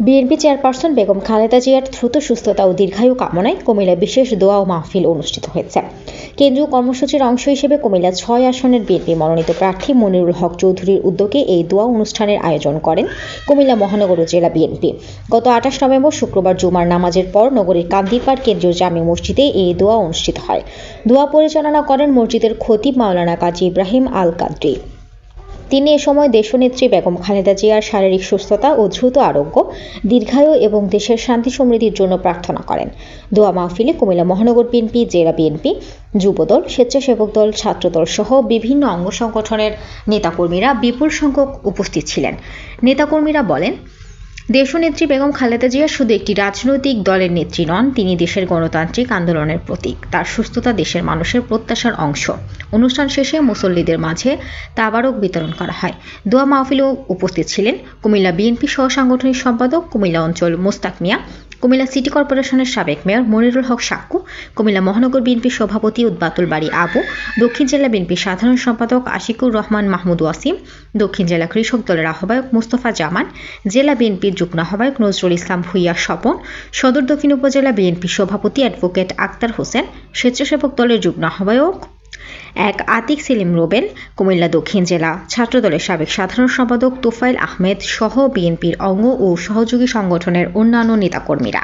BNP chairperson Begum Khaleda জিয়ার দ্রুত সুস্থতা ও দীর্ঘায়ু কামনায় কুমিল্লায় বিশেষ দোয়া ও মাহফিল অনুষ্ঠিত হয়েছে। কেন্দ্রীয় কর্মসূচির অংশ হিসেবে কুমিল্লা ৬ আসনের বিএনপি মনোনীত প্রার্থী মনিরুল হক চৌধুরীর উদ্যোগে এই দোয়া অনুষ্ঠানের আয়োজন করেন কুমিল্লা মহানগর জেলা বিএনপি। গত ২৮ নভেম্বর শুক্রবার জুমার নামাজের পর নগরীর কান্দিরপাড় কেন্দ্রীয় জামে মসজিদে এই দোয়া অনুষ্ঠিত হয়। দোয়া পরিচালনা করেন মসজিদের খতিব মাওলানা কাজী ইব্রাহিম আল কাদরি। তিনি এ সময় দেশনেত্রী বেগম খালেদা জিয়ার শারীরিক সুস্থতা ও দ্রুত আরোগ্য, দীর্ঘায়ু এবং দেশের শান্তি সমৃদ্ধির জন্য প্রার্থনা করেন। দোয়া মাহফিলে কুমিল্লা মহানগর বিএনপি, জেলা বিএনপি, যুবদল, স্বেচ্ছাসেবক দল, ছাত্রদল সহ বিভিন্ন অঙ্গ সংগঠনের নেতাকর্মীরা বিপুল সংখ্যক উপস্থিত ছিলেন। নেতাকর্মীরা বলেন, দেশনেত্রী বেগম খালেদা জিয়া শুধু একটি রাজনৈতিক দলের নেত্রী নন, তিনি দেশের গণতান্ত্রিক আন্দোলনের প্রতীক। তার সুস্থতা দেশের মানুষের প্রত্যাশার অংশ। অনুষ্ঠান শেষে মুসল্লিদের মাঝে তাবারক বিতরণ করা হয়। দোয়া মাহফিলেও উপস্থিত ছিলেন কুমিল্লা বিএনপি সহ সাংগঠনিক সম্পাদক কুমিল্লা অঞ্চল মোস্তাক মিয়া, কুমিল্লা সিটি কর্পোরেশনের সাবেক মেয়র মনিরুল হক সাক্কু, কুমিল্লা মহানগর বিএনপি সভাপতি উদ্বাতুল বাড়ি আবু, দক্ষিণ জেলা বিএনপি সাধারণ সম্পাদক আশিকুর রহমান মাহমুদ ওয়াসিম, দক্ষিণ জেলা কৃষক দলের আহ্বায়ক মোস্তফা জামান, জেলা বিএনপির যুগ্ম আহ্বায়ক নজরুল ইসলাম ভূঁইয়া স্বপন, সদর দক্ষিণ উপজেলা বিএনপি সভাপতি অ্যাডভোকেট আক্তার হোসেন, স্বেচ্ছাসেবক দলের যুগ্ম আহ্বায়ক আতিক সেলিম রোবেল, কুমিল্লা দক্ষিণ জেলা ছাত্রদলের সাবেক সাধারণ সম্পাদক তোফায়েল আহমেদ সহ বিএনপির অঙ্গ ও সহযোগী সংগঠনের অন্যান্য নেতাকর্মীরা।